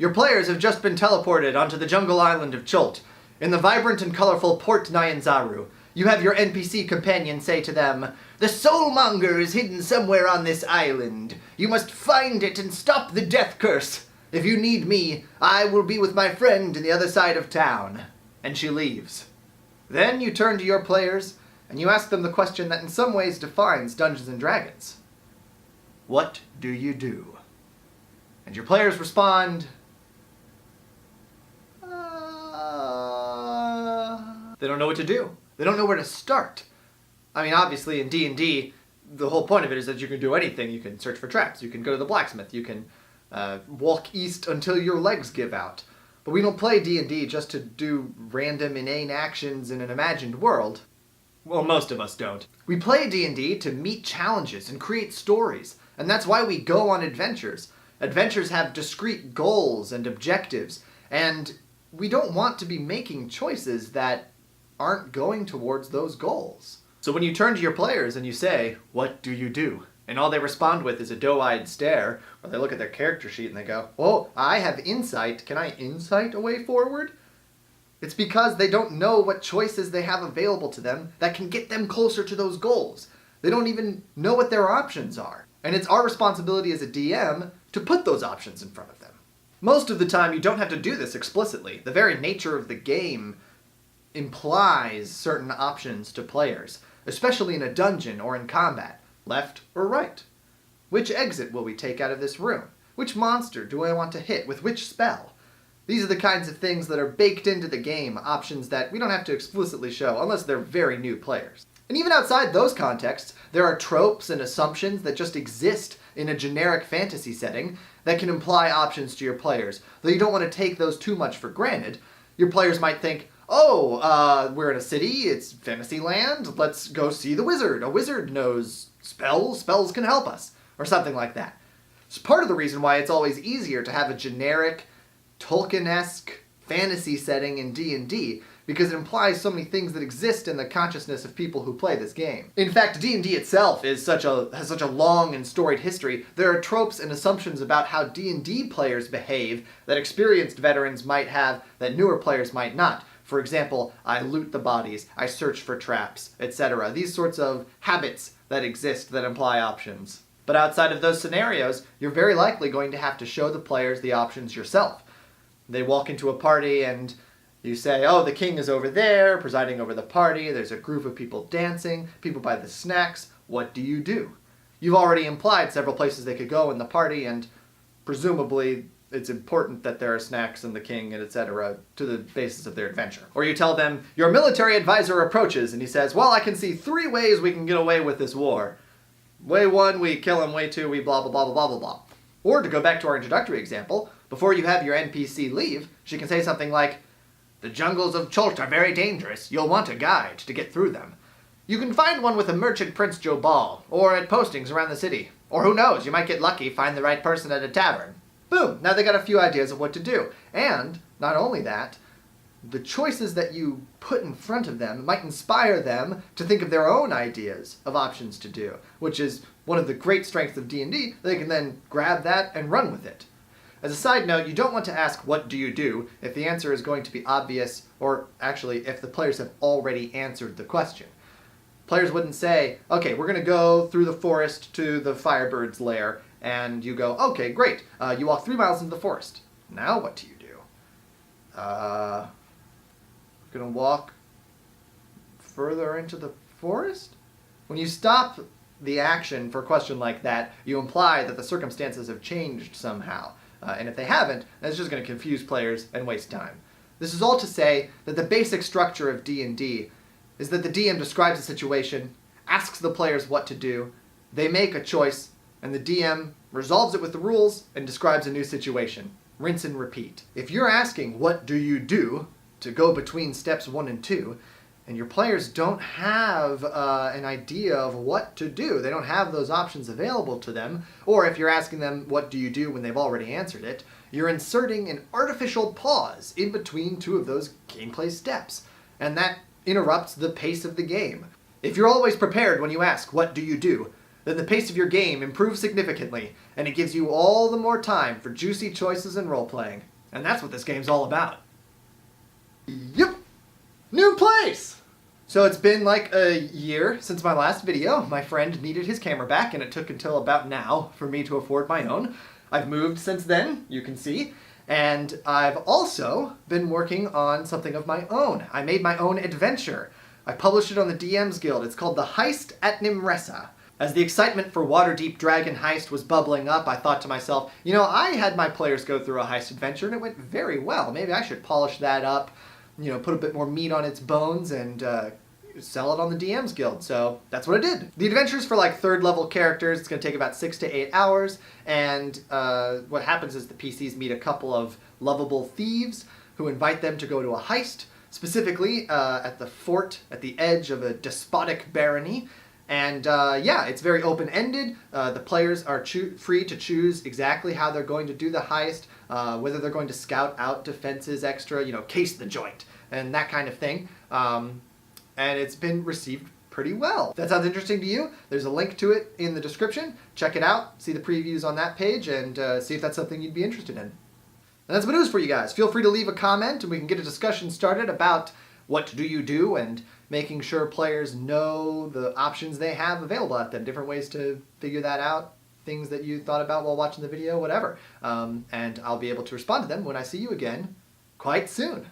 Your players have just been teleported onto the jungle island of Cholt. In the vibrant and colorful Port Nyanzaru, you have your NPC companion say to them, "The soulmonger is hidden somewhere on this island. You must find it and stop the death curse. If you need me, I will be with my friend in the other side of town." And she leaves. Then you turn to your players and you ask them the question that in some ways defines Dungeons & Dragons. What do you do? And your players respond, They don't know what to do. They don't know where to start. I mean, obviously in D&D, the whole point of it is that you can do anything. You can search for traps. You can go to the blacksmith. You can walk east until your legs give out. But we don't play D&D just to do random inane actions in an imagined world. Well, most of us don't. We play D&D to meet challenges and create stories. And that's why we go on adventures. Adventures have discrete goals and objectives. And we don't want to be making choices that aren't going towards those goals. So when you turn to your players and you say, "What do you do?" and all they respond with is a doe-eyed stare, or they look at their character sheet and they go, "Oh, I have insight. Can I insight a way forward?" It's because they don't know what choices they have available to them that can get them closer to those goals. They don't even know what their options are. And it's our responsibility as a DM to put those options in front of them. Most of the time, you don't have to do this explicitly. The very nature of the game implies certain options to players, especially in a dungeon or in combat. Left or right? Which exit will we take out of this room? Which monster do I want to hit with which spell? These are the kinds of things that are baked into the game, options that we don't have to explicitly show unless they're very new players. And even outside those contexts, there are tropes and assumptions that just exist in a generic fantasy setting that can imply options to your players. Though you don't want to take those too much for granted, your players might think, we're in a city, it's fantasy land, let's go see the wizard. A wizard knows spells can help us, or something like that. It's part of the reason why it's always easier to have a generic, Tolkien-esque fantasy setting in D&D, because it implies so many things that exist in the consciousness of people who play this game. In fact, D&D itself has such a long and storied history. There are tropes and assumptions about how D&D players behave that experienced veterans might have that newer players might not. For example, I loot the bodies, I search for traps, etc. These sorts of habits that exist that imply options. But outside of those scenarios, you're very likely going to have to show the players the options yourself. They walk into a party and you say, "Oh, the king is over there, presiding over the party, there's a group of people dancing, people buy the snacks, what do you do?" You've already implied several places they could go in the party, and presumably it's important that there are snacks and the king and etc. to the basis of their adventure. Or you tell them, "Your military advisor approaches," and he says, "Well, I can see 3 ways we can get away with this war. Way 1, we kill him. Way 2, we blah, blah, blah, blah, blah, blah, blah." Or to go back to our introductory example, before you have your NPC leave, she can say something like, "The jungles of Cholt are very dangerous. You'll want a guide to get through them. You can find one with a merchant Prince Jobal, or at postings around the city. Or who knows, you might get lucky, find the right person at a tavern." Boom! Now they got a few ideas of what to do. And, not only that, the choices that you put in front of them might inspire them to think of their own ideas of options to do, which is one of the great strengths of D&D. They can then grab that and run with it. As a side note, you don't want to ask, "What do you do?" if the answer is going to be obvious, or actually if the players have already answered the question. Players wouldn't say, "Okay, we're going to go through the forest to the firebird's lair," and you go, "Okay, great. You walk 3 miles into the forest. Now what do you do?" Gonna walk further into the forest? When you stop the action for a question like that, you imply that the circumstances have changed somehow. And if they haven't, that's just going to confuse players and waste time. This is all to say that the basic structure of D&D is that the DM describes a situation, asks the players what to do, they make a choice, and the DM resolves it with the rules and describes a new situation. Rinse and repeat. If you're asking, "What do you do?" to go between steps 1 and 2, and your players don't have an idea of what to do, they don't have those options available to them, or if you're asking them, "What do you do?" when they've already answered it, you're inserting an artificial pause in between 2 of those gameplay steps, and that interrupts the pace of the game. If you're always prepared when you ask, "What do you do?" then the pace of your game improves significantly, and it gives you all the more time for juicy choices and role-playing. And that's what this game's all about. Yep! New place! So it's been like a year since my last video. My friend needed his camera back, and it took until about now for me to afford my own. I've moved since then, you can see, and I've also been working on something of my own. I made my own adventure. I published it on the DMs Guild. It's called The Heist at Nimressa. As the excitement for Waterdeep Dragon Heist was bubbling up, I thought to myself, you know, I had my players go through a heist adventure and it went very well. Maybe I should polish that up, you know, put a bit more meat on its bones and sell it on the DMs Guild. So that's what I did. The adventure's for like 3rd level characters. It's going to take about 6 to 8 hours. And what happens is the PCs meet a couple of lovable thieves who invite them to go to a heist, specifically at the fort at the edge of a despotic barony. And yeah, it's very open-ended. The players are free to choose exactly how they're going to do the heist, whether they're going to scout out defenses extra, you know, case the joint, and that kind of thing. And it's been received pretty well. If that sounds interesting to you, there's a link to it in the description. Check it out, see the previews on that page, and see if that's something you'd be interested in. And that's my news for you guys. Feel free to leave a comment, and we can get a discussion started about what do you do, and making sure players know the options they have available at them, different ways to figure that out, things that you thought about while watching the video, whatever. And I'll be able to respond to them when I see you again quite soon.